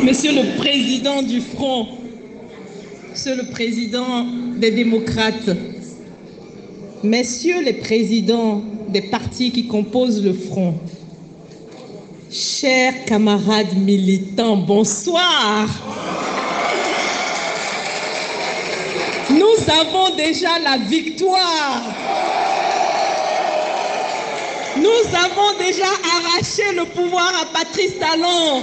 Monsieur le Président du Front, Monsieur le Président des démocrates, Messieurs les présidents des partis qui composent le Front, chers camarades militants, bonsoir. Nous avons déjà la victoire. Nous avons déjà arraché le pouvoir à Patrice Talon.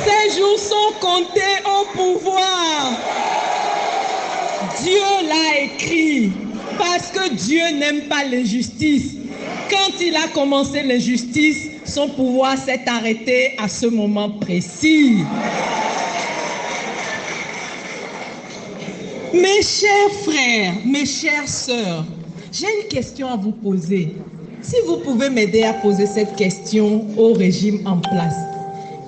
Ces jours sont comptés au pouvoir. Dieu l'a écrit parce que Dieu n'aime pas l'injustice. Quand il a commencé l'injustice, son pouvoir s'est arrêté à ce moment précis. Mes chers frères, mes chères sœurs, j'ai une question à vous poser. Si vous pouvez m'aider à poser cette question au régime en place,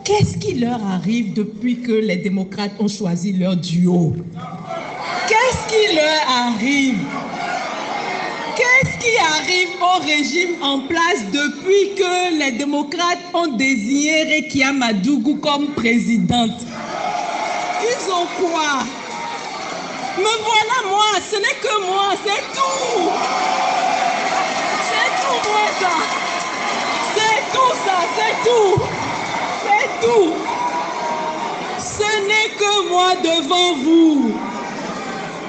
qu'est-ce qui leur arrive depuis que les démocrates ont choisi leur duo? Qu'est-ce qui leur arrive? Qu'est-ce qui arrive au régime en place depuis que les démocrates ont désigné Rekia Madougou comme présidente? Ils ont quoi? Me voilà moi, ce n'est que moi, c'est tout. C'est tout moi ça. C'est tout ça, c'est tout. C'est tout. Ce n'est que moi devant vous.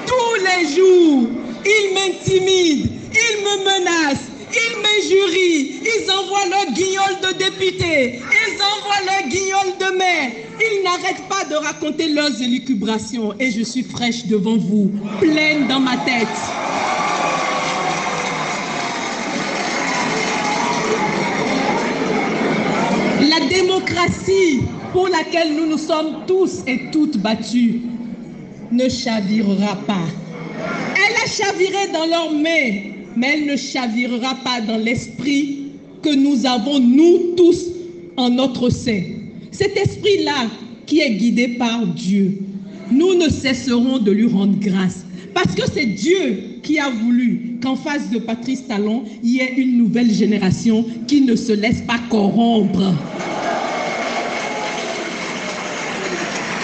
Tous les jours, ils m'intimident, ils me menacent, ils m'injurient, ils envoient leur guignol de députés, ils envoient leur guignol de maire. Ils n'arrêtent pas de raconter leurs élucubrations et je suis fraîche devant vous, pleine dans ma tête. La démocratie pour laquelle nous nous sommes tous et toutes battus ne chavirera pas. Elle a chaviré dans leurs mains, mais elle ne chavirera pas dans l'esprit que nous avons, nous tous, en notre sein. Cet esprit-là qui est guidé par Dieu, nous ne cesserons de lui rendre grâce. Parce que c'est Dieu qui a voulu qu'en face de Patrice Talon, il y ait une nouvelle génération qui ne se laisse pas corrompre.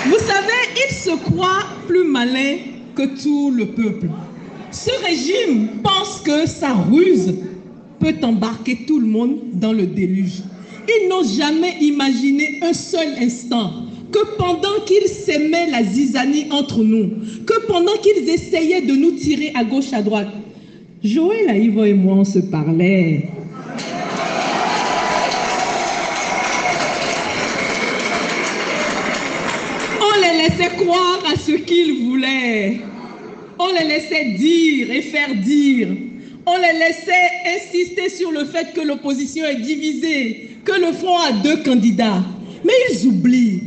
Vous savez, il se croit plus malin que tout le peuple. Ce régime pense que sa ruse peut embarquer tout le monde dans le déluge. Ils n'ont jamais imaginé un seul instant que pendant qu'ils s'aimaient la zizanie entre nous, que pendant qu'ils essayaient de nous tirer à gauche, à droite, Joël Aïvo et moi, on se parlait. On les laissait croire à ce qu'ils voulaient. On les laissait dire et faire dire. On les laissait insister sur le fait que l'opposition est divisée, que le Front a 2 candidats. Mais ils oublient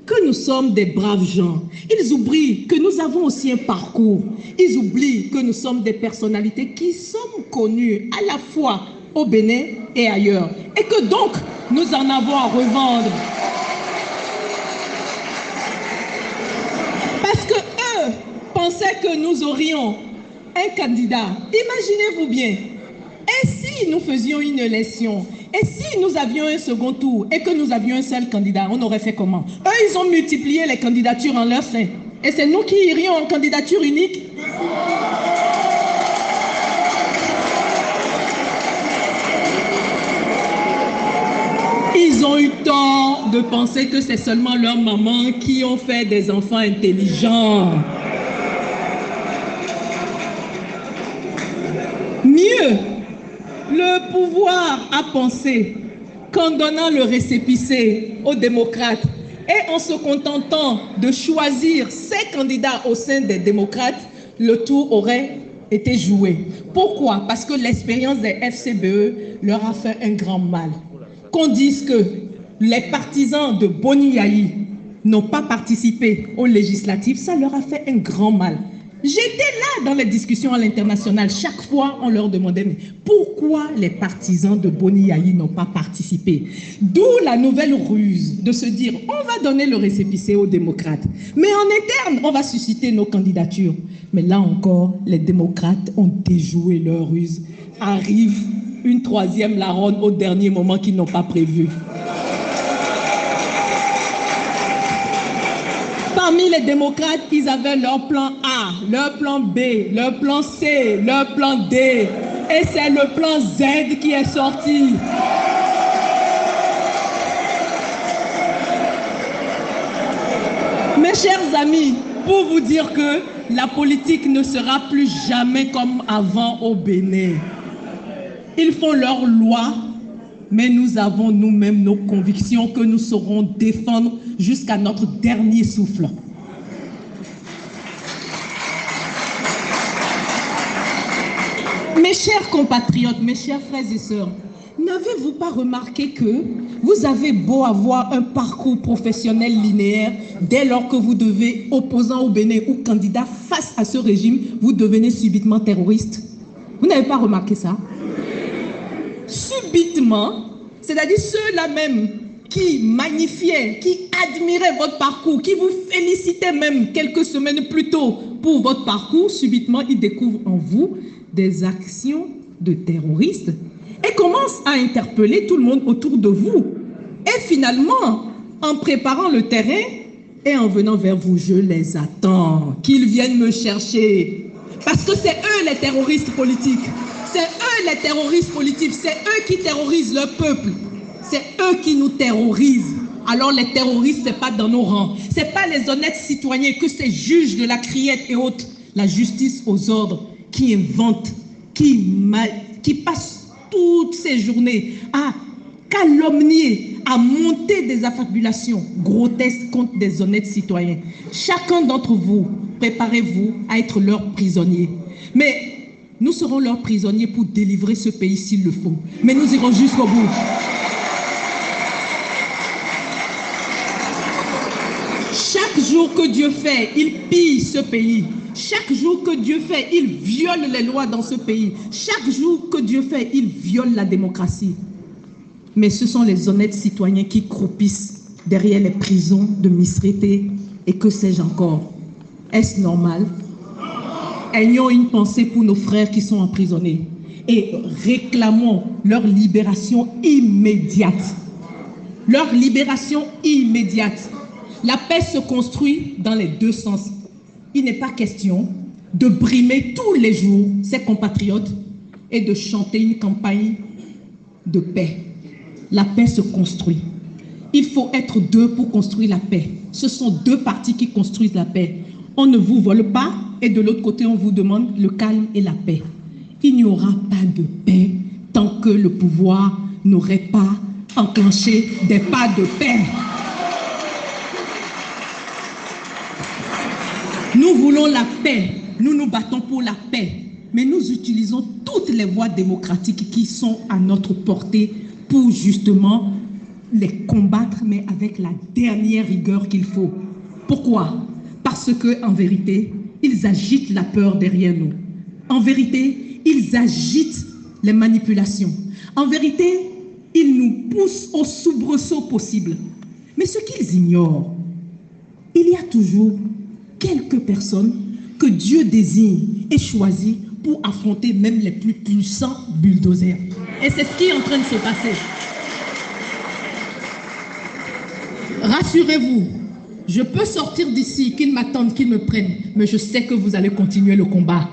que nous sommes des braves gens. Ils oublient que nous avons aussi un parcours. Ils oublient que nous sommes des personnalités qui sommes connues à la fois au Bénin et ailleurs. Et que donc, nous en avons à revendre. Parce que eux pensaient que nous aurions un candidat. Imaginez-vous bien. Et si nous faisions une élection? Et si nous avions un second tour et que nous avions un seul candidat, on aurait fait comment? Eux, ils ont multiplié les candidatures en leur sein. Et c'est nous qui irions en candidature unique? Ils ont eu tort de penser que c'est seulement leurs mamans qui ont fait des enfants intelligents. Mieux, le pouvoir a pensé qu'en donnant le récépissé aux démocrates et en se contentant de choisir ses candidats au sein des démocrates, le tour aurait été joué. Pourquoi? Parce que l'expérience des FCBE leur a fait un grand mal. Qu'on dise que les partisans de Boni Yayi n'ont pas participé aux législatives, ça leur a fait un grand mal. J'étais là dans les discussions à l'international. Chaque fois, on leur demandait mais pourquoi les partisans de Boni Yayi n'ont pas participé. D'où la nouvelle ruse de se dire on va donner le récépissé aux démocrates. Mais en interne, on va susciter nos candidatures. Mais là encore, les démocrates ont déjoué leur ruse. Arrive une 3e Laronde au dernier moment qu'ils n'ont pas prévu. Parmi les démocrates, ils avaient leur plan A, leur plan B, leur plan C, leur plan D. Et c'est le plan Z qui est sorti. Mes chers amis, pour vous dire que la politique ne sera plus jamais comme avant au Bénin. Ils font leurs lois, mais nous avons nous-mêmes nos convictions que nous saurons défendre jusqu'à notre dernier souffle. Mes chers compatriotes, mes chers frères et sœurs, n'avez-vous pas remarqué que vous avez beau avoir un parcours professionnel linéaire, dès lors que vous devez, opposant au Bénin ou candidat face à ce régime, vous devenez subitement terroriste? Vous n'avez pas remarqué ça? Subitement, c'est-à-dire ceux-là même qui magnifiaient, qui admiraient votre parcours, qui vous félicitaient même quelques semaines plus tôt pour votre parcours, subitement, ils découvrent en vous des actions de terroristes et commencent à interpeller tout le monde autour de vous. Et finalement, en préparant le terrain et en venant vers vous, je les attends, qu'ils viennent me chercher. Parce que c'est eux les terroristes politiques. C'est eux les terroristes politiques. C'est eux qui terrorisent le peuple. C'est eux qui nous terrorisent. Alors les terroristes, ce n'est pas dans nos rangs. Ce n'est pas les honnêtes citoyens que ces juges de la criette et autres, la justice aux ordres, qui inventent, qui passent toutes ces journées à calomnier, à monter des affabulations grotesques contre des honnêtes citoyens. Chacun d'entre vous, préparez-vous à être leur prisonnier. Mais nous serons leurs prisonniers pour délivrer ce pays s'il le faut. Mais nous irons jusqu'au bout. Chaque jour que Dieu fait, il pille ce pays. Chaque jour que Dieu fait, il viole les lois dans ce pays. Chaque jour que Dieu fait, il viole la démocratie. Mais ce sont les honnêtes citoyens qui croupissent derrière les prisons de Misrété et que sais-je encore. Est-ce normal? Ayons une pensée pour nos frères qui sont emprisonnés et réclamons leur libération immédiate. Leur libération immédiate. La paix se construit dans les deux sens. Il n'est pas question de brimer tous les jours ses compatriotes et de chanter une campagne de paix. La paix se construit. Il faut être deux pour construire la paix. Ce sont deux parties qui construisent la paix. On ne vous vole pas et de l'autre côté, on vous demande le calme et la paix. Il n'y aura pas de paix tant que le pouvoir n'aurait pas enclenché des pas de paix. Nous voulons la paix, nous nous battons pour la paix, mais nous utilisons toutes les voies démocratiques qui sont à notre portée pour justement les combattre, mais avec la dernière rigueur qu'il faut. Pourquoi? Parce qu'en vérité, ils agitent la peur derrière nous. En vérité, ils agitent les manipulations. En vérité, ils nous poussent au soubresaut possible. Mais ce qu'ils ignorent, il y a toujours quelques personnes que Dieu désigne et choisit pour affronter même les plus puissants bulldozers. Et c'est ce qui est en train de se passer. Rassurez-vous, je peux sortir d'ici, qu'ils m'attendent, qu'ils me prennent, mais je sais que vous allez continuer le combat.